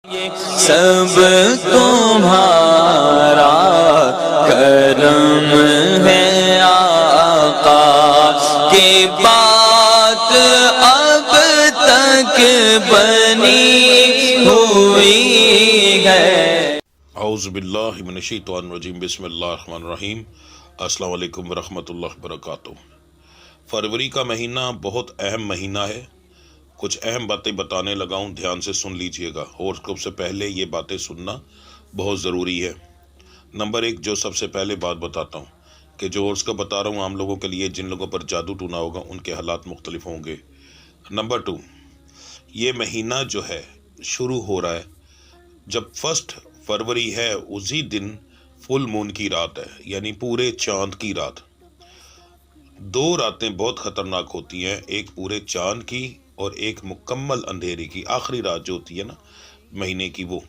سب تمہارا کرم ہے آقا کی بات اب تک بنی ہوئی ہے۔ اعوذ باللہ من الشیطان الرجیم، بسم اللہ الرحمن الرحیم۔ السلام علیکم ورحمۃ اللہ وبرکاتہ۔ فروری کا مہینہ بہت اہم مہینہ ہے۔ کچھ اہم باتیں بتانے لگا ہوں، دھیان سے سن لیجئے گا۔ ہوراسکوپ سے پہلے یہ باتیں سننا بہت ضروری ہے۔ نمبر 1، جو سب سے پہلے بات بتاتا ہوں کہ جو ہوراسکوپ بتا رہا ہوں عام لوگوں کے لیے، جن لوگوں پر جادو ٹونا ہوگا ان کے حالات مختلف ہوں گے۔ نمبر 2، یہ مہینہ جو ہے شروع ہو رہا ہے جب 1 فروری ہے، اسی دن فل مون کی رات ہے، یعنی پورے چاند کی رات۔ 2 راتیں بہت خطرناک ہوتی ہیں، ایک پورے چاند کی اور ایک مکمل اندھیرے کی، آخری رات جو ہوتی ہے نا مہینے کی، وہ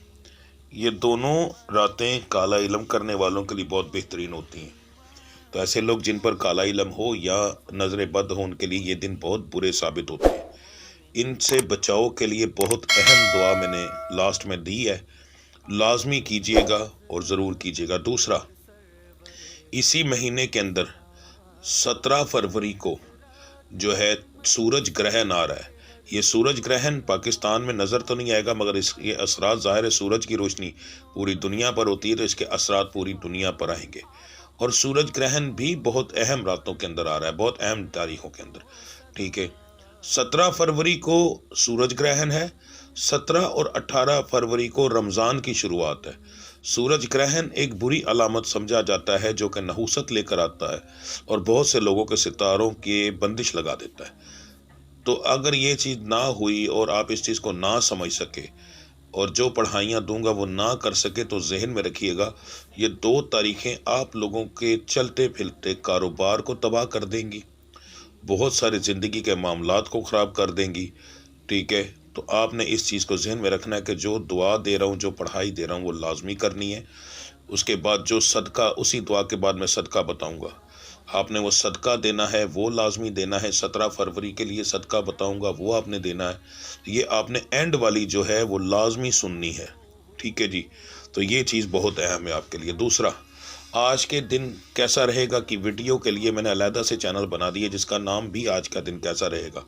یہ دونوں راتیں کالا علم کرنے والوں کے لیے بہت بہترین ہوتی ہیں۔ تو ایسے لوگ جن پر کالا علم ہو یا نظر بد ہو، ان کے لیے یہ دن بہت برے ثابت ہوتے ہیں۔ ان سے بچاؤ کے لیے بہت اہم دعا میں نے لاسٹ میں دی ہے، لازمی کیجئے گا اور ضرور کیجئے گا۔ دوسرا، اسی مہینے کے اندر 17 فروری کو جو ہے سورج گرہن آ رہا ہے۔ یہ سورج گرہن پاکستان میں نظر تو نہیں آئے گا، مگر یہ اثرات ظاہر ہے، سورج کی روشنی پوری دنیا پر ہوتی ہے تو اس کے اثرات پوری دنیا پر آئیں گے۔ اور سورج گرہن بھی بہت اہم راتوں کے اندر آ رہا ہے، بہت اہم تاریخوں کے اندر، ٹھیک ہے۔ 17 فروری کو سورج گرہن ہے، 17 اور 18 فروری کو رمضان کی شروعات ہے۔ سورج گرہن ایک بری علامت سمجھا جاتا ہے جو کہ نحوست لے کر آتا ہے اور بہت سے لوگوں کے ستاروں کی بندش لگا دیتا ہے۔ تو اگر یہ چیز نہ ہوئی اور آپ اس چیز کو نہ سمجھ سکے اور جو پڑھائیاں دوں گا وہ نہ کر سکے، تو ذہن میں رکھیے گا یہ 2 تاریخیں آپ لوگوں کے چلتے پھرتے کاروبار کو تباہ کر دیں گی، بہت سارے زندگی کے معاملات کو خراب کر دیں گی، ٹھیک ہے۔ تو آپ نے اس چیز کو ذہن میں رکھنا ہے کہ جو دعا دے رہا ہوں، جو پڑھائی دے رہا ہوں، وہ لازمی کرنی ہے۔ اس کے بعد جو صدقہ، اسی دعا کے بعد میں صدقہ بتاؤں گا، آپ نے وہ صدقہ دینا ہے، وہ لازمی دینا ہے۔ 17 فروری کے لیے صدقہ بتاؤں گا، وہ آپ نے دینا ہے۔ یہ آپ نے اینڈ والی جو ہے وہ لازمی سننی ہے، ٹھیک ہے جی۔ تو یہ چیز بہت اہم ہے آپ کے لیے۔ دوسرا، آج کے دن کیسا رہے گا کی ویڈیو کے لیے میں نے علیحدہ سے چینل بنا دی ہے، جس کا نام بھی آج کا دن کیسا رہے گا،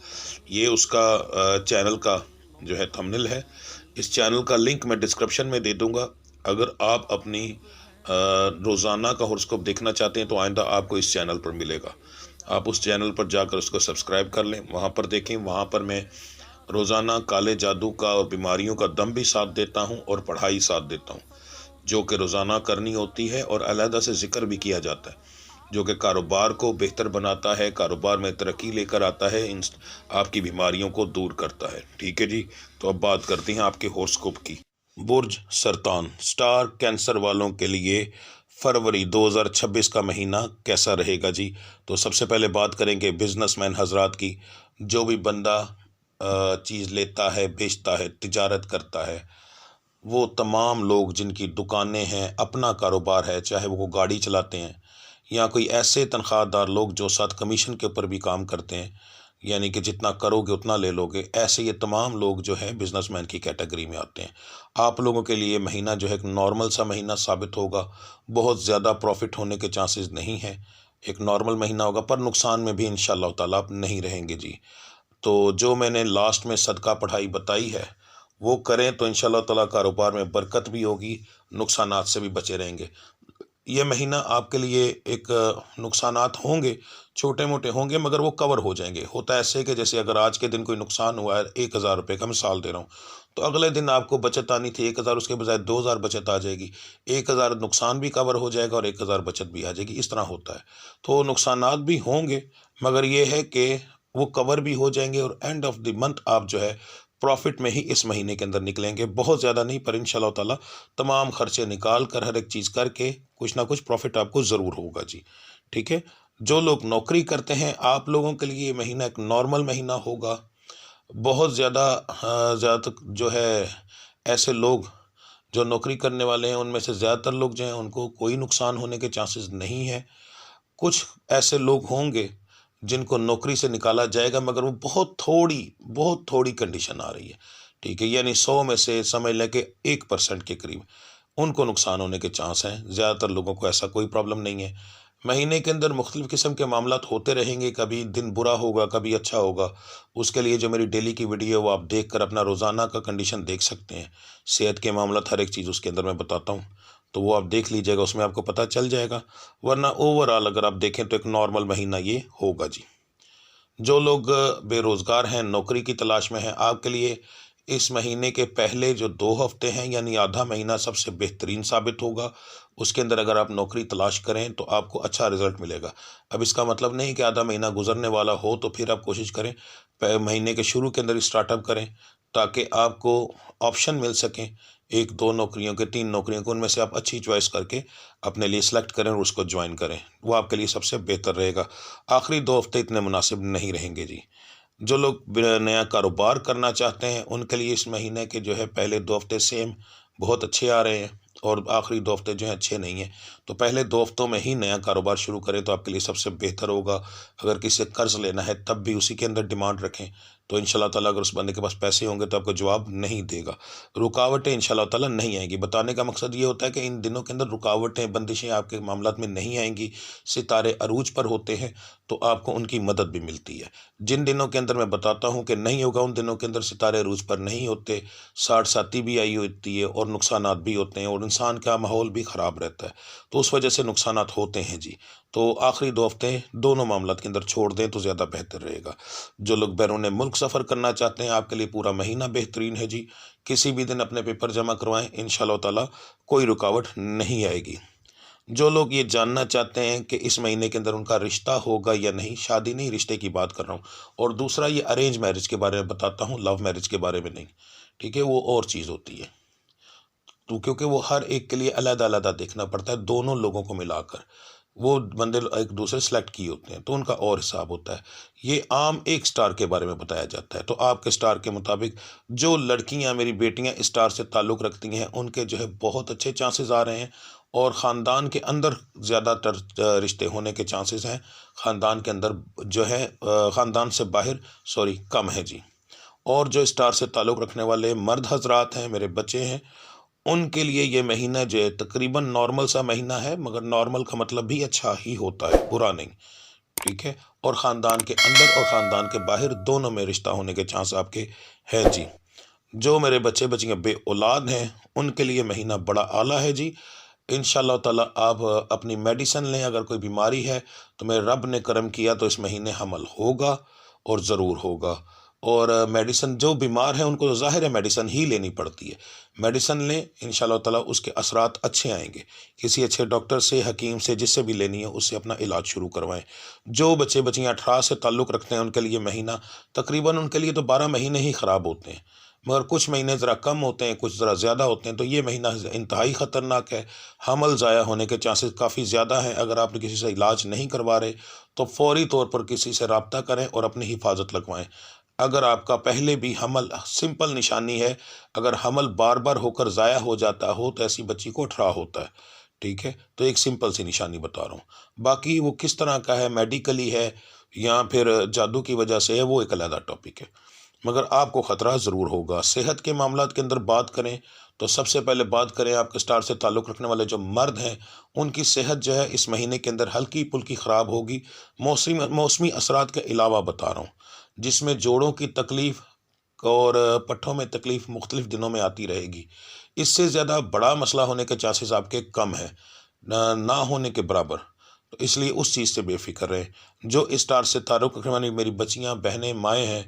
یہ اس کا چینل کا جو ہے تھمبنیل ہے۔ اس چینل کا لنک میں ڈسکرپشن میں دے دوں گا۔ اگر آپ اپنی روزانہ کا ہوراسکوپ دیکھنا چاہتے ہیں تو آئندہ آپ کو اس چینل پر ملے گا، آپ اس چینل پر جا کر اس کو سبسکرائب کر لیں، وہاں پر دیکھیں۔ وہاں پر میں روزانہ کالے جادو کا اور بیماریوں کا دم بھی ساتھ دیتا ہوں اور پڑھائی ساتھ دیتا ہوں، جو کہ روزانہ کرنی ہوتی ہے، اور علیحدہ سے ذکر بھی کیا جاتا ہے جو کہ کاروبار کو بہتر بناتا ہے، کاروبار میں ترقی لے کر آتا ہے، آپ کی بیماریوں کو دور کرتا ہے، ٹھیک ہے جی۔ تو اب بات کرتے ہیں آپ کے ہوراسکوپ کی۔ برج سرطان، سٹار کینسر والوں کے لیے فروری 2026 کا مہینہ کیسا رہے گا جی؟ تو سب سے پہلے بات کریں گے بزنس مین حضرات کی۔ جو بھی بندہ چیز لیتا ہے، بیچتا ہے، تجارت کرتا ہے، وہ تمام لوگ جن کی دکانیں ہیں، اپنا کاروبار ہے، چاہے وہ گاڑی چلاتے ہیں یا کوئی ایسے تنخواہ دار لوگ جو ساتھ کمیشن کے اوپر بھی کام کرتے ہیں، یعنی کہ جتنا کرو گے اتنا لے لو گے، ایسے یہ تمام لوگ جو ہے بزنس مین کی کیٹیگری میں آتے ہیں۔ آپ لوگوں کے لیے مہینہ جو ہے ایک نارمل سا مہینہ ثابت ہوگا، بہت زیادہ پروفٹ ہونے کے چانسز نہیں ہیں، ایک نارمل مہینہ ہوگا، پر نقصان میں بھی انشاءاللہ تعالیٰ آپ نہیں رہیں گے جی۔ تو جو میں نے لاسٹ میں صدقہ پڑھائی بتائی ہے وہ کریں تو انشاءاللہ تعالیٰ کاروبار میں برکت بھی ہوگی، نقصانات سے بھی بچے رہیں گے۔ یہ مہینہ آپ کے لیے ایک نقصانات ہوں گے، چھوٹے موٹے ہوں گے، مگر وہ کور ہو جائیں گے۔ ہوتا ایسے کہ جیسے اگر آج کے دن کوئی نقصان ہوا ہے 1000 روپے کا، مثال دے رہا ہوں، تو اگلے دن آپ کو بچت آنی تھی 1000، اس کے بجائے 2000 بچت آ جائے گی، 1000 نقصان بھی کور ہو جائے گا اور 1000 بچت بھی آ جائے گی، اس طرح ہوتا ہے۔ تو نقصانات بھی ہوں گے، مگر یہ ہے کہ وہ کور بھی ہو جائیں گے، اور اینڈ آف دی منتھ آپ جو ہے پروفٹ میں ہی اس مہینے کے اندر نکلیں گے، بہت زیادہ نہیں، پر انشاءاللہ تعالیٰ تمام خرچے نکال کر ہر ایک چیز کر کے کچھ نہ کچھ پروفٹ آپ کو ضرور ہوگا جی، ٹھیک ہے۔ جو لوگ نوکری کرتے ہیں، آپ لوگوں کے لیے یہ مہینہ ایک نارمل مہینہ ہوگا، بہت زیادہ جو ہے ایسے لوگ جو نوکری کرنے والے ہیں ان میں سے زیادہ تر لوگ جو ہیں ان کو کوئی نقصان ہونے کے چانسز نہیں ہیں۔ کچھ ایسے لوگ ہوں گے جن کو نوکری سے نکالا جائے گا، مگر وہ بہت تھوڑی کنڈیشن آ رہی ہے، ٹھیک ہے، یعنی 100 میں سے سمجھ لیں کہ 1% کے قریب ان کو نقصان ہونے کے چانس ہیں، زیادہ تر لوگوں کو ایسا کوئی پرابلم نہیں ہے۔ مہینے کے اندر مختلف قسم کے معاملات ہوتے رہیں گے، کبھی دن برا ہوگا کبھی اچھا ہوگا، اس کے لیے جو میری ڈیلی کی ویڈیو ہے وہ آپ دیکھ کر اپنا روزانہ کا کنڈیشن دیکھ سکتے ہیں، صحت کے معاملات ہر ایک چیز اس کے اندر میں بتاتا ہوں، تو وہ آپ دیکھ لیجیے گا، اس میں آپ کو پتہ چل جائے گا، ورنہ اوورآل اگر آپ دیکھیں تو ایک نارمل مہینہ یہ ہوگا جی۔ جو لوگ بے روزگار ہیں، نوکری کی تلاش میں ہیں، آپ کے لیے اس مہینے کے پہلے جو 2 ہفتے ہیں یعنی آدھا مہینہ سب سے بہترین ثابت ہوگا۔ اس کے اندر اگر آپ نوکری تلاش کریں تو آپ کو اچھا رزلٹ ملے گا۔ اب اس کا مطلب نہیں کہ آدھا مہینہ گزرنے والا ہو تو پھر آپ کوشش کریں مہینے کے شروع کے اندر اسٹارٹ اپ کریں، تاکہ آپ کو آپشن مل سکیں 1-2 نوکریوں کے، 3 نوکریوں کے، ان میں سے آپ اچھی چوائس کر کے اپنے لیے سلیکٹ کریں اور اس کو جوائن کریں، وہ آپ کے لیے سب سے بہتر رہے گا۔ آخری 2 ہفتے اتنے مناسب نہیں رہیں گے جی۔ جو لوگ نیا کاروبار کرنا چاہتے ہیں ان کے لیے اس مہینے کے جو ہے پہلے 2 ہفتے سیم بہت اچھے آ رہے ہیں، اور آخری 2 ہفتے جو ہیں اچھے نہیں ہیں، تو پہلے 2 ہفتوں میں ہی نیا کاروبار شروع کریں تو آپ کے لیے سب سے بہتر ہوگا۔ اگر کسی سے قرض لینا ہے تب بھی اسی کے اندر ڈیمانڈ رکھیں، تو انشاءاللہ تعالیٰ اگر اس بندے کے پاس پیسے ہوں گے تو آپ کو جواب نہیں دے گا، رکاوٹیں انشاءاللہ تعالیٰ نہیں آئیں گی۔ بتانے کا مقصد یہ ہوتا ہے کہ ان دنوں کے اندر رکاوٹیں، بندشیں آپ کے معاملات میں نہیں آئیں گی، ستارے عروج پر ہوتے ہیں تو آپ کو ان کی مدد بھی ملتی ہے۔ جن دنوں کے اندر میں بتاتا ہوں کہ نہیں ہوگا، ان دنوں کے اندر ستارے عروج پر نہیں ہوتے، ساڑھ ساتھی بھی آئی ہوتی ہے اور نقصانات بھی ہوتے ہیں، اور انسان کا ماحول بھی خراب رہتا ہے، تو اس وجہ سے نقصانات ہوتے ہیں جی۔ تو آخری 2 ہفتے دونوں معاملات کے اندر چھوڑ دیں تو زیادہ بہتر رہے گا۔ جو لوگ بیرون ملک سفر کرنا چاہتے ہیں آپ کے لیے پورا مہینہ بہترین ہے جی۔ کسی بھی دن اپنے پیپر جمع کروائیں، انشاءاللہ تعالیٰ کوئی رکاوٹ نہیں آئے گی۔ جو لوگ یہ جاننا چاہتے ہیں کہ اس مہینے کے اندر ان کا رشتہ ہوگا یا نہیں، شادی نہیں رشتے کی بات کر رہا ہوں، اور دوسرا یہ ارینج میرج کے بارے میں بتاتا ہوں، لو میرج کے بارے میں نہیں، ٹھیک ہے، وہ اور چیز ہوتی ہے، تو کیونکہ وہ ہر ایک کے لیے علیحدہ علیحدہ دیکھنا پڑتا ہے، دونوں لوگوں کو ملا کر وہ بندے ایک دوسرے سلیکٹ کیے ہوتے ہیں تو ان کا اور حساب ہوتا ہے۔ یہ عام ایک سٹار کے بارے میں بتایا جاتا ہے، تو آپ کے سٹار کے مطابق جو لڑکیاں میری بیٹیاں اس سٹار سے تعلق رکھتی ہیں ان کے جو ہے بہت اچھے چانسز آ رہے ہیں، اور خاندان کے اندر زیادہ تر رشتے ہونے کے چانسز ہیں، خاندان کے اندر جو ہے خاندان سے باہر کم ہے جی۔ اور جو اسٹار سے تعلق رکھنے والے مرد حضرات ہیں، میرے بچے ہیں، ان کے لیے یہ مہینہ جو ہے تقریباً نارمل سا مہینہ ہے، مگر نارمل کا مطلب بھی اچھا ہی ہوتا ہے، برا نہیں، ٹھیک ہے، اور خاندان کے اندر اور خاندان کے باہر دونوں میں رشتہ ہونے کے چانس آپ کے ہیں جی۔ جو میرے بچے بچیاں بے اولاد ہیں ان کے لیے مہینہ بڑا اعلیٰ ہے جی۔ انشاءاللہ تعالیٰ آپ اپنی میڈیسن لیں، اگر کوئی بیماری ہے تو میرے رب نے کرم کیا تو اس مہینے حمل ہوگا اور ضرور ہوگا، اور میڈیسن جو بیمار ہیں ان کو ظاہر ہے میڈیسن ہی لینی پڑتی ہے، میڈیسن لیں انشاءاللہ تعالیٰ اس کے اثرات اچھے آئیں گے، کسی اچھے ڈاکٹر سے، حکیم سے، جس سے بھی لینی ہے اس سے اپنا علاج شروع کروائیں۔ جو بچے بچیاں 18 سے تعلق رکھتے ہیں ان کے لیے مہینہ تقریباً، ان کے لیے تو 12 مہینے ہی خراب ہوتے ہیں، مگر کچھ مہینے ذرا کم ہوتے ہیں، کچھ ذرا زیادہ ہوتے ہیں، تو یہ مہینہ انتہائی خطرناک ہے، حمل ضائع ہونے کے چانسز کافی زیادہ ہیں۔ اگر آپ نے کسی سے علاج نہیں کروا رہے تو فوری طور پر کسی سے رابطہ کریں اور اپنی حفاظت لگوائیں۔ اگر آپ کا پہلے بھی حمل، سمپل نشانی ہے، اگر حمل بار بار ہو کر ضائع ہو جاتا ہو تو ایسی بچی کو اٹھرا ہوتا ہے، ٹھیک ہے، تو ایک سمپل سی نشانی بتا رہا ہوں، باقی وہ کس طرح کا ہے، میڈیکلی ہے یا پھر جادو کی وجہ سے ہے، وہ ایک علیحدہ ٹاپک ہے، مگر آپ کو خطرہ ضرور ہوگا۔ صحت کے معاملات کے اندر بات کریں تو سب سے پہلے بات کریں آپ کے سٹار سے تعلق رکھنے والے جو مرد ہیں ان کی صحت جو ہے اس مہینے کے اندر ہلکی پھلکی خراب ہوگی، موسمی اثرات کے علاوہ بتا رہا ہوں، جس میں جوڑوں کی تکلیف اور پٹھوں میں تکلیف مختلف دنوں میں آتی رہے گی۔ اس سے زیادہ بڑا مسئلہ ہونے کے چانسز آپ کے کم ہیں، نہ ہونے کے برابر، تو اس لیے اس چیز سے بے فکر رہیں۔ جو اس سٹار سے تعلق رکھنے والی میری بچیاں، بہنیں، مائیں ہیں،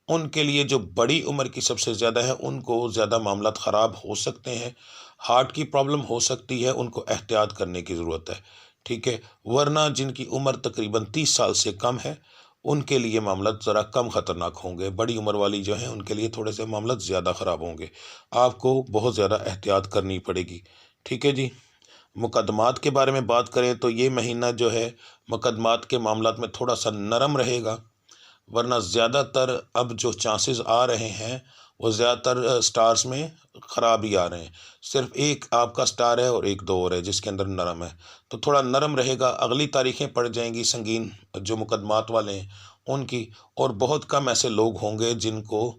ان کے لیے جو بڑی عمر کی سب سے زیادہ ہے ان کو زیادہ معاملات خراب ہو سکتے ہیں، ہارٹ کی پرابلم ہو سکتی ہے، ان کو احتیاط کرنے کی ضرورت ہے، ٹھیک ہے، ورنہ جن کی عمر تقریباً 30 سال سے کم ہے ان کے لیے معاملات ذرا کم خطرناک ہوں گے، بڑی عمر والی جو ہیں ان کے لیے تھوڑے سے معاملات زیادہ خراب ہوں گے، آپ کو بہت زیادہ احتیاط کرنی پڑے گی، ٹھیک ہے جی۔ مقدمات کے بارے میں بات کریں تو یہ مہینہ جو ہے مقدمات کے معاملات میں تھوڑا سا نرم رہے گا، ورنہ زیادہ تر اب جو چانسز آ رہے ہیں وہ زیادہ تر سٹارز میں خراب ہی آ رہے ہیں، صرف ایک آپ کا سٹار ہے اور ایک 2 اور ہے جس کے اندر نرم ہے، تو تھوڑا نرم رہے گا، اگلی تاریخیں پڑ جائیں گی سنگین جو مقدمات والے ہیں ان کی، اور بہت کم ایسے لوگ ہوں گے جن کو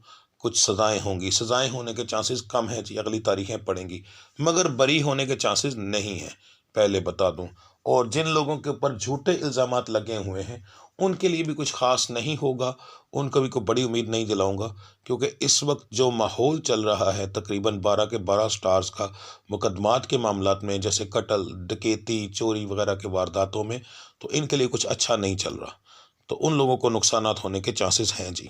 کچھ سزائیں ہوں گی. سزائیں ہونے کے چانسز کم ہیں جی، اگلی تاریخیں پڑیں گی، مگر بری ہونے کے چانسز نہیں ہیں، پہلے بتا دوں. اور جن لوگوں کے اوپر جھوٹے الزامات لگے ہوئے ہیں ان کے لیے بھی کچھ خاص نہیں ہوگا، ان کو بھی کوئی بڑی امید نہیں دلاؤں گا، کیونکہ اس وقت جو ماحول چل رہا ہے تقریباً 12 کے 12 سٹارز کا مقدمات کے معاملات میں، جیسے قتل، ڈکیتی، چوری وغیرہ کے وارداتوں میں، تو ان کے لیے کچھ اچھا نہیں چل رہا، تو ان لوگوں کو نقصانات ہونے کے چانسز ہیں جی.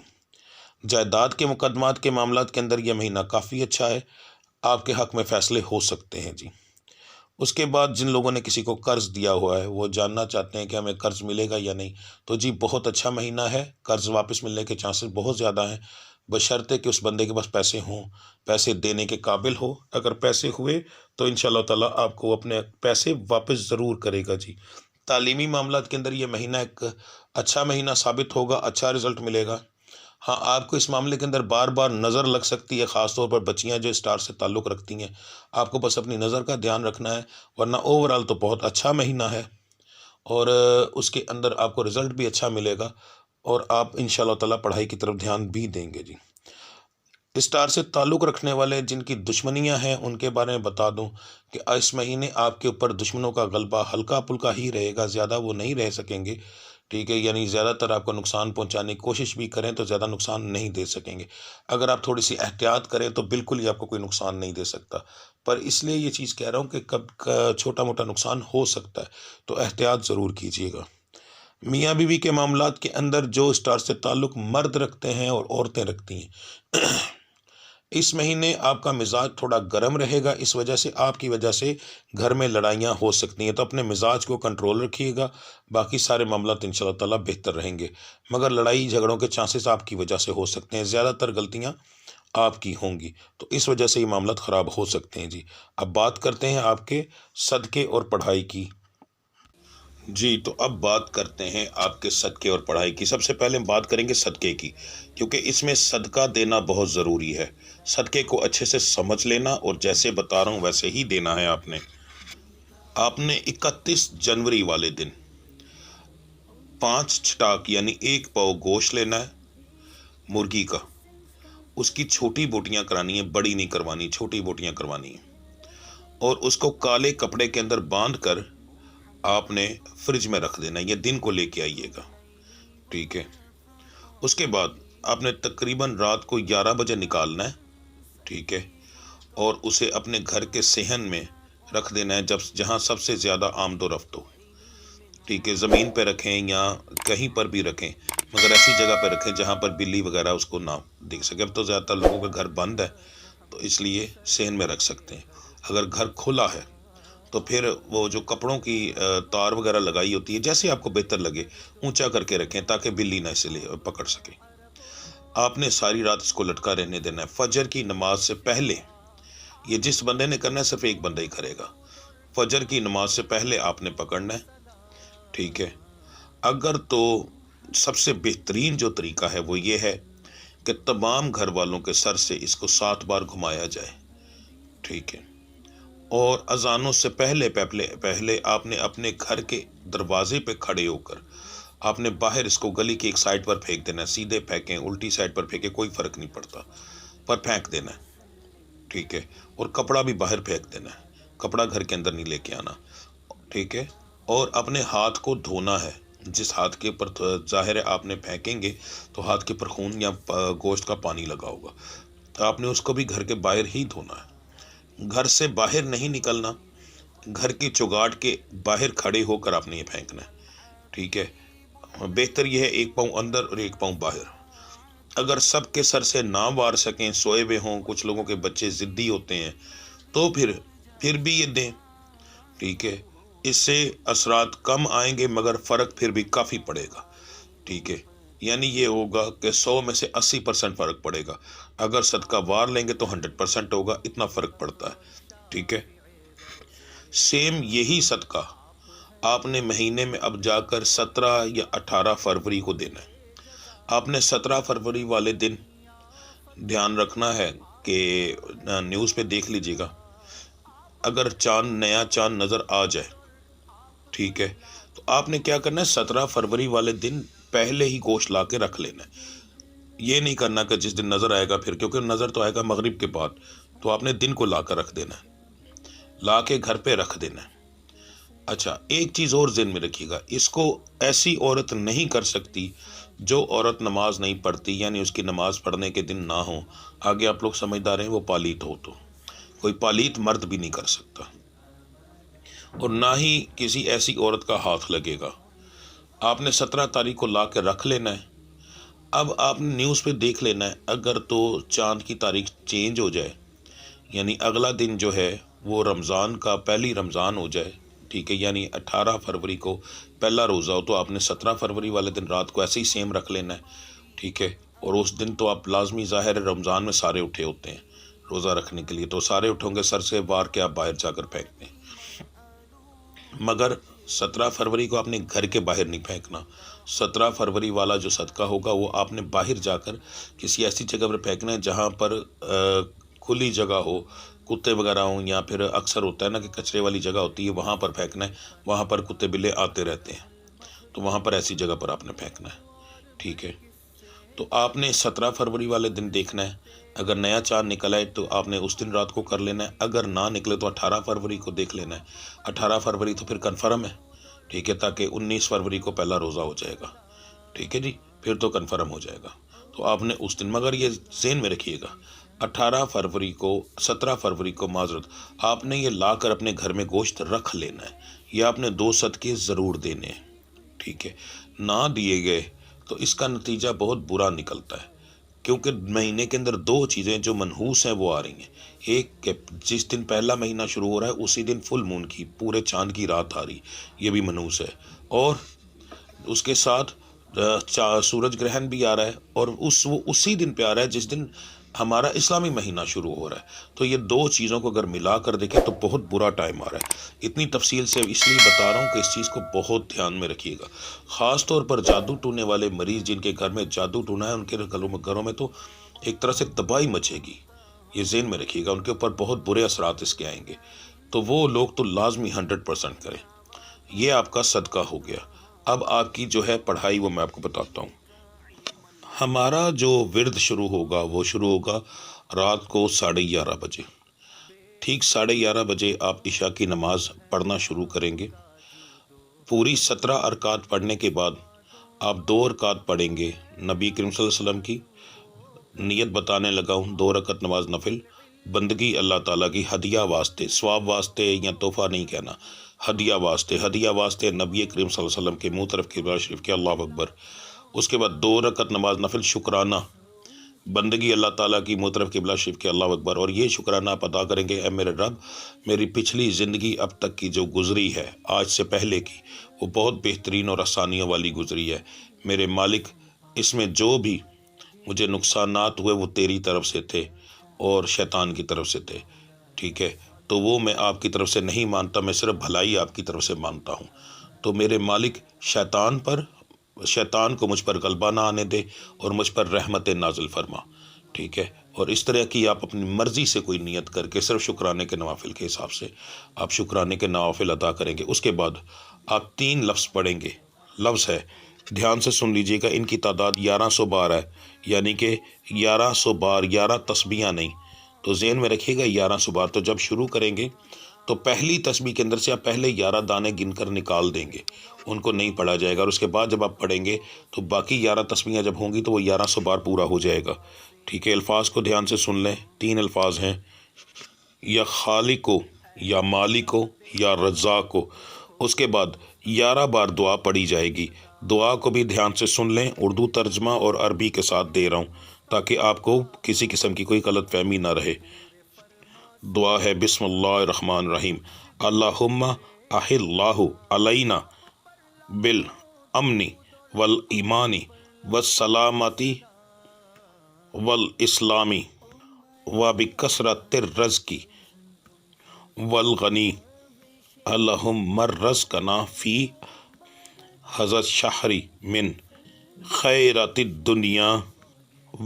جائیداد کے مقدمات کے معاملات کے اندر یہ مہینہ کافی اچھا ہے، آپ کے حق میں فیصلے ہو سکتے ہیں جی. اس کے بعد جن لوگوں نے کسی کو قرض دیا ہوا ہے، وہ جاننا چاہتے ہیں کہ ہمیں قرض ملے گا یا نہیں، تو جی بہت اچھا مہینہ ہے، قرض واپس ملنے کے چانسز بہت زیادہ ہیں، بشرطے کہ اس بندے کے پاس پیسے ہوں، پیسے دینے کے قابل ہو. اگر پیسے ہوئے تو انشاءاللہ تعالیٰ آپ کو اپنے پیسے واپس ضرور کرے گا جی. تعلیمی معاملات کے اندر یہ مہینہ ایک اچھا مہینہ ثابت ہوگا، اچھا رزلٹ ملے گا. ہاں، آپ کو اس معاملے کے اندر بار بار نظر لگ سکتی ہے، خاص طور پر بچیاں جو اسٹار سے تعلق رکھتی ہیں، آپ کو بس اپنی نظر کا دھیان رکھنا ہے، ورنہ اوورال تو بہت اچھا مہینہ ہے، اور اس کے اندر آپ کو رزلٹ بھی اچھا ملے گا، اور آپ انشاءاللہ تعالیٰ پڑھائی کی طرف دھیان بھی دیں گے جی. اسٹار سے تعلق رکھنے والے جن کی دشمنیاں ہیں ان کے بارے میں بتا دوں کہ اس مہینے آپ کے اوپر دشمنوں کا غلبہ ہلکا پھلکا ہی رہے گا، زیادہ وہ نہیں رہ سکیں گے. ٹھیک ہے، یعنی زیادہ تر آپ کو نقصان پہنچانے کی کوشش بھی کریں تو زیادہ نقصان نہیں دے سکیں گے. اگر آپ تھوڑی سی احتیاط کریں تو بالکل ہی آپ کو کوئی نقصان نہیں دے سکتا. پر اس لیے یہ چیز کہہ رہا ہوں کہ کب چھوٹا موٹا نقصان ہو سکتا ہے، تو احتیاط ضرور کیجیے گا. میاں بیوی کے معاملات کے اندر جو اسٹار سے تعلق مرد رکھتے ہیں اور عورتیں رکھتی ہیں، اس مہینے آپ کا مزاج تھوڑا گرم رہے گا، اس وجہ سے آپ کی وجہ سے گھر میں لڑائیاں ہو سکتی ہیں، تو اپنے مزاج کو کنٹرول رکھیے گا، باقی سارے معاملات انشاءاللہ تعالیٰ بہتر رہیں گے. مگر لڑائی جھگڑوں کے چانسز آپ کی وجہ سے ہو سکتے ہیں، زیادہ تر غلطیاں آپ کی ہوں گی، تو اس وجہ سے یہ معاملات خراب ہو سکتے ہیں جی. اب بات کرتے ہیں آپ کے صدقے اور پڑھائی کی. جی، تو اب بات کرتے ہیں آپ کے صدقے اور پڑھائی کی. سب سے پہلے ہم بات کریں گے صدقے کی، کیونکہ اس میں صدقہ دینا بہت ضروری ہے. صدقے کو اچھے سے سمجھ لینا، اور جیسے بتا رہا ہوں ویسے ہی دینا ہے. آپ نے 31 جنوری والے دن 5 چھٹاک یعنی 1 پاؤ گوشت لینا ہے مرغی کا. اس کی چھوٹی بوٹیاں کرانی ہیں، بڑی نہیں کروانی، چھوٹی بوٹیاں کروانی ہیں، اور اس کو کالے کپڑے کے اندر باندھ کر آپ نے فریج میں رکھ دینا ہے. یہ دن کو لے کے آئیے گا، ٹھیک ہے. اس کے بعد آپ نے تقریباً رات کو 11 بجے نکالنا ہے، ٹھیک ہے، اور اسے اپنے گھر کے صحن میں رکھ دینا ہے، جہاں سب سے زیادہ آمد و رفت ہو. ٹھیک ہے، زمین پہ رکھیں یا کہیں پر بھی رکھیں، مگر ایسی جگہ پہ رکھیں جہاں پر بلی وغیرہ اس کو نہ دیکھ سکے. اب تو زیادہ تر لوگوں کا گھر بند ہے، تو اس لیے صحن میں رکھ سکتے ہیں. اگر گھر کھلا ہے تو پھر وہ جو کپڑوں کی تار وغیرہ لگائی ہوتی ہے، جیسے آپ کو بہتر لگے اونچا کر کے رکھیں تاکہ بلی نہ اسے پکڑ سکے. آپ نے ساری رات اس کو لٹکا رہنے دینا ہے. فجر کی نماز سے پہلے، یہ جس بندے نے کرنا ہے صرف ایک بندہ ہی کرے گا، فجر کی نماز سے پہلے آپ نے پکڑنا ہے، ٹھیک ہے. اگر تو سب سے بہترین جو طریقہ ہے وہ یہ ہے کہ تمام گھر والوں کے سر سے اس کو 7 بار گھمایا جائے، ٹھیک ہے. اور اذانوں سے پہلے آپ نے اپنے گھر کے دروازے پہ کھڑے ہو کر آپ نے باہر اس کو گلی کی ایک سائڈ پر پھینک دینا ہے. سیدھے پھینکیں، الٹی سائڈ پر پھینکیں، کوئی فرق نہیں پڑتا، پر پھینک دینا ہے، ٹھیک ہے. اور کپڑا بھی باہر پھینک دینا ہے، کپڑا گھر کے اندر نہیں لے کے آنا، ٹھیک ہے. اور اپنے ہاتھ کو دھونا ہے. جس ہاتھ کے اوپر ظاہر ہے آپ نے پھینکیں گے تو ہاتھ کے پر خون یا گوشت کا پانی لگا ہوگا، تو آپ نے اس کو بھی گھر کے باہر ہی دھونا ہے. گھر سے باہر نہیں نکلنا، گھر کی چوگاٹ کے باہر کھڑے ہو کر آپ نے یہ پھینکنا ہے، ٹھیک ہے. بہتر یہ ہے 1 پاؤں اندر اور 1 پاؤں باہر. اگر سب کے سر سے نہ وار سکیں، سوئے ہوئے ہوں، کچھ لوگوں کے بچے ضدی ہوتے ہیں، تو پھر بھی یہ دیں، ٹھیک ہے. اس سے اثرات کم آئیں گے مگر فرق پھر بھی کافی پڑے گا، ٹھیک ہے. یعنی یہ ہوگا کہ 100 میں سے 80% فرق پڑے گا. اگر صدقہ وار لیں گے تو 100% ہوگا، اتنا فرق پڑتا ہے، ٹھیک ہے. سیم یہی صدقہ آپ نے مہینے میں اب جا کر 17 یا 18 فروری کو دینا ہے. آپ نے 17 فروری والے دن دھیان رکھنا ہے کہ نیوز پہ دیکھ لیجیے گا، اگر نیا چاند نظر آ جائے، ٹھیک ہے، تو آپ نے کیا کرنا ہے، 17 فروری والے دن پہلے ہی گوشت لا کے رکھ لینا ہے. یہ نہیں کرنا کہ جس دن نظر آئے گا پھر، کیونکہ نظر تو آئے گا مغرب کے بعد، تو آپ نے دن کو لا کر رکھ دینا ہے، لا کے گھر پہ رکھ دینا ہے۔ اچھا، ایک چیز اور ذہن میں رکھیے گا، اس کو ایسی عورت نہیں کر سکتی جو عورت نماز نہیں پڑھتی، یعنی اس کی نماز پڑھنے کے دن نہ ہو، آگے آپ لوگ سمجھدار ہیں، وہ پالیت ہو، تو کوئی پالیت مرد بھی نہیں کر سکتا، اور نہ ہی کسی ایسی عورت کا ہاتھ لگے گا۔ آپ نے 17 تاریخ کو لا کے رکھ لینا ہے۔ اب آپ نے نیوز پہ دیکھ لینا ہے، اگر تو چاند کی تاریخ چینج ہو جائے، یعنی اگلا دن جو ہے وہ رمضان کا پہلی رمضان ہو جائے، ٹھیک ہے، یعنی 18 فروری کو پہلا روزہ ہو، تو آپ نے 17 فروری والے دن رات کو ایسے ہی سیم رکھ لینا ہے، ٹھیک ہے، اور اس دن تو آپ لازمی ظاہر ہے رمضان میں سارے اٹھے ہوتے ہیں روزہ رکھنے کے لیے، تو سارے اٹھوں گے، سر سے وار کے آپ باہر جا کر پھینک دیں، مگر 17 فروری کو آپ نے گھر کے باہر نہیں پھینکنا۔ 17 فروری والا جو صدقہ ہوگا وہ آپ نے باہر جا کر کسی ایسی جگہ پر پھینکنا ہے جہاں پر کھلی جگہ ہو، کتے وغیرہ ہوں، یا پھر اکثر ہوتا ہے نا کہ کچرے والی جگہ ہوتی ہے، وہاں پر پھینکنا ہے، وہاں پر کتے بلے آتے رہتے ہیں، تو وہاں پر ایسی جگہ پر آپ نے پھینکنا ہے، ٹھیک ہے۔ تو آپ نے 17 فروری والے دن دیکھنا ہے، اگر نیا چاند نکل آئے تو آپ نے اس دن رات کو کر لینا ہے، اگر نہ نکلے تو 18 فروری کو دیکھ لینا ہے، 18 فروری تو پھر کنفرم ہے، ٹھیک ہے، تاکہ 19 فروری کو پہلا روزہ ہو جائے گا، ٹھیک ہے جی، پھر تو کنفرم ہو جائے گا، تو آپ نے اس دن، مگر یہ ذہن میں رکھیے گا 18 فروری کو 17 فروری کو معذرت، آپ نے یہ لا کر اپنے گھر میں گوشت رکھ لینا ہے، یہ آپ نے 2 صدقے ضرور دینے ہیں، ٹھیک ہے، نہ دیے گئے تو اس کا نتیجہ بہت برا نکلتا ہے، کیونکہ مہینے کے اندر 2 چیزیں جو منحوس ہیں وہ آ رہی ہیں، ایک کہ جس دن پہلا مہینہ شروع ہو رہا ہے اسی دن فل مون کی پورے چاند کی رات آ رہی، یہ بھی منحوس ہے، اور اس کے ساتھ سورج گرہن بھی آ رہا ہے، اور وہ اسی دن پہ آ رہا ہے جس دن ہمارا اسلامی مہینہ شروع ہو رہا ہے، تو یہ 2 چیزوں کو اگر ملا کر دیکھیں تو بہت برا ٹائم آ رہا ہے۔ اتنی تفصیل سے اس لیے بتا رہا ہوں کہ اس چیز کو بہت دھیان میں رکھیے گا، خاص طور پر جادو ٹونے والے مریض جن کے گھر میں جادو ٹونا ہے، ان کے گھروں میں تو ایک طرح سے تباہی مچے گی، یہ ذہن میں رکھیے گا، ان کے اوپر بہت برے اثرات اس کے آئیں گے، تو وہ لوگ تو لازمی 100% کریں۔ یہ آپ کا صدقہ ہو گیا۔ اب آپ کی جو ہے پڑھائی وہ میں آپ کو بتاتا ہوں۔ ہمارا جو ورد شروع ہوگا وہ شروع ہوگا رات کو 11:30 بجے، ٹھیک 11:30 بجے آپ عشاء کی نماز پڑھنا شروع کریں گے، پوری 17 رکعت پڑھنے کے بعد آپ 2 رکعت پڑھیں گے نبی کریم صلی اللہ علیہ وسلم کی، نیت بتانے لگا ہوں، 2 رکعت نماز نفل، بندگی اللہ تعالیٰ کی، ہدیہ واسطے، ثواب واسطے یا تحفہ نہیں کہنا، ہدیہ واسطے، ہدیہ واسطے نبی کریم صلی اللہ علیہ وسلم کے منہ طرف قبلہ شریف کے، اللہ اکبر۔ اس کے بعد 2 رکعت نماز نفل شکرانہ، بندگی اللہ تعالیٰ کی منہ طرف قبلہ شریف کے، اللہ اکبر، اور یہ شکرانہ آپ ادا کریں گے، اے میرے رب، میری پچھلی زندگی اب تک کی جو گزری ہے آج سے پہلے کی، وہ بہت بہترین اور آسانیوں والی گزری ہے، میرے مالک، اس میں جو بھی مجھے نقصانات ہوئے وہ تیری طرف سے تھے اور شیطان کی طرف سے تھے، ٹھیک ہے، تو وہ میں آپ کی طرف سے نہیں مانتا، میں صرف بھلائی آپ کی طرف سے مانتا ہوں، تو میرے مالک شیطان کو مجھ پر غلبہ نہ آنے دے اور مجھ پر رحمت نازل فرما، ٹھیک ہے، اور اس طرح کی آپ اپنی مرضی سے کوئی نیت کر کے صرف شکرانے کے نوافل کے حساب سے آپ شکرانے کے نوافل ادا کریں گے۔ اس کے بعد آپ 3 لفظ پڑھیں گے، لفظ ہے، دھیان سے سن لیجئے گا، ان کی تعداد 1100 بار ہے، یعنی کہ 1100 بار، 11 تسبیحاں نہیں، تو ذہن میں رکھیے گا 1100 بار، تو جب شروع کریں گے تو پہلی تسبیح کے اندر سے آپ پہلے 11 دانے گن کر نکال دیں گے، ان کو نہیں پڑھا جائے گا، اور اس کے بعد جب آپ پڑھیں گے تو باقی 11 تسبیحاں جب ہوں گی تو وہ 1100 بار پورا ہو جائے گا، ٹھیک ہے۔ الفاظ کو دھیان سے سن لیں، 3 الفاظ ہیں، یا خالق کو، یا مالک کو، یا رزاق کو، اس کے بعد 11 بار دعا پڑھی جائے گی، دعا کو بھی دھیان سے سن لیں، اردو ترجمہ اور عربی کے ساتھ دے رہا ہوں تاکہ آپ کو کسی قسم کی کوئی غلط فہمی نہ رہے۔ دعا ہے، بسم اللہ الرحمن الرحیم، اللہم احل اللہ علینا بالامن والایمان والسلامتی والاسلامی وبکثرت الرزق والغنی، اللہم رزقنا فی هذا الشہر من خیرات الدنیا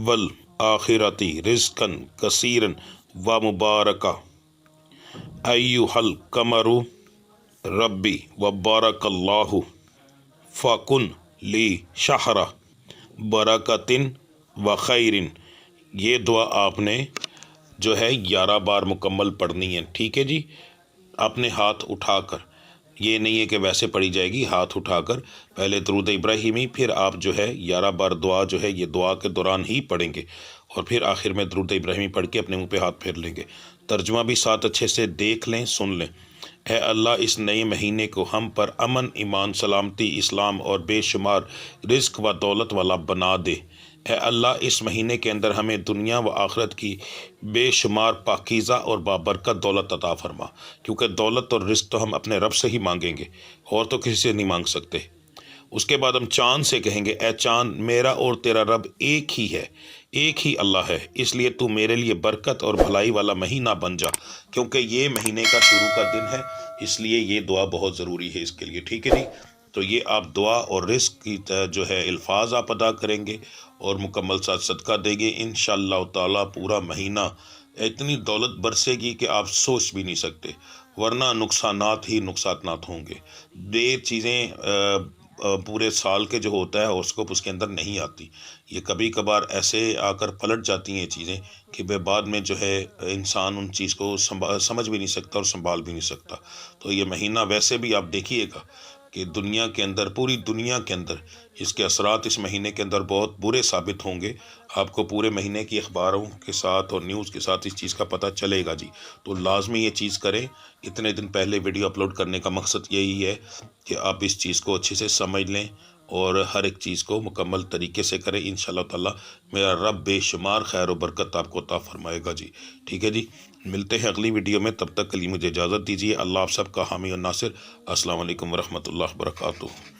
والآخرت رزقا کثیرا ومبارکا، ایہا القمر ربی وبارک اللہ فکن لی شہر برکت وخیرن، یہ دعا آپ نے جو ہے 11 بار مکمل پڑھنی ہے، ٹھیک ہے جی، اپنے ہاتھ اٹھا کر، یہ نہیں ہے کہ ویسے پڑھی جائے گی، ہاتھ اٹھا کر پہلے درود ابراہیمی، پھر آپ جو ہے 11 بار دعا جو ہے یہ دعا کے دوران ہی پڑھیں گے، اور پھر آخر میں درود ابراہیمی پڑھ کے اپنے منہ پہ ہاتھ پھیر لیں گے۔ ترجمہ بھی ساتھ اچھے سے دیکھ لیں، سن لیں۔ اے اللہ، اس نئے مہینے کو ہم پر امن، ایمان، سلامتی، اسلام اور بے شمار رزق و دولت والا بنا دے۔ اے اللہ، اس مہینے کے اندر ہمیں دنیا و آخرت کی بے شمار پاکیزہ اور بابرکت دولت عطا فرما، کیونکہ دولت اور رزق تو ہم اپنے رب سے ہی مانگیں گے، اور تو کسی سے نہیں مانگ سکتے۔ اس کے بعد ہم چاند سے کہیں گے، اے چاند، میرا اور تیرا رب ایک ہی ہے، ایک ہی اللہ ہے، اس لیے تو میرے لیے برکت اور بھلائی والا مہینہ بن جا، کیونکہ یہ مہینے کا شروع کا دن ہے، اس لیے یہ دعا بہت ضروری ہے اس کے لیے، ٹھیک ہے جی۔ تو یہ آپ دعا اور رزق کی جو ہے الفاظ آپ ادا کریں گے اور مکمل ساتھ صدقہ دیں گے، انشاءاللہ تعالیٰ پورا مہینہ اتنی دولت برسے گی کہ آپ سوچ بھی نہیں سکتے، ورنہ نقصانات ہی نقصانات ہوں گے۔ یہ چیزیں پورے سال کے جو ہوتا ہے ہوراسکوپ اس کے اندر نہیں آتی، یہ کبھی کبھار ایسے آ کر پلٹ جاتی ہیں یہ چیزیں کہ بعد میں جو ہے انسان ان چیز کو سمجھ بھی نہیں سکتا اور سنبھال بھی نہیں سکتا۔ تو یہ مہینہ ویسے بھی آپ دیکھیے گا کہ دنیا کے اندر، پوری دنیا کے اندر اس کے اثرات اس مہینے کے اندر بہت برے ثابت ہوں گے، آپ کو پورے مہینے کی اخباروں کے ساتھ اور نیوز کے ساتھ اس چیز کا پتہ چلے گا جی۔ تو لازمی یہ چیز کریں، اتنے دن پہلے ویڈیو اپلوڈ کرنے کا مقصد یہی ہے کہ آپ اس چیز کو اچھے سے سمجھ لیں اور ہر ایک چیز کو مکمل طریقے سے کریں، انشاءاللہ تعالیٰ میرا رب بے شمار خیر و برکت آپ کو عطا فرمائے گا جی، ٹھیک ہے جی۔ ملتے ہیں اگلی ویڈیو میں، تب تک کے لیے مجھے اجازت دیجیے۔ اللہ آپ سب کا حامی اور ناصر۔ السلام علیکم ورحمۃ اللہ وبرکاتہ۔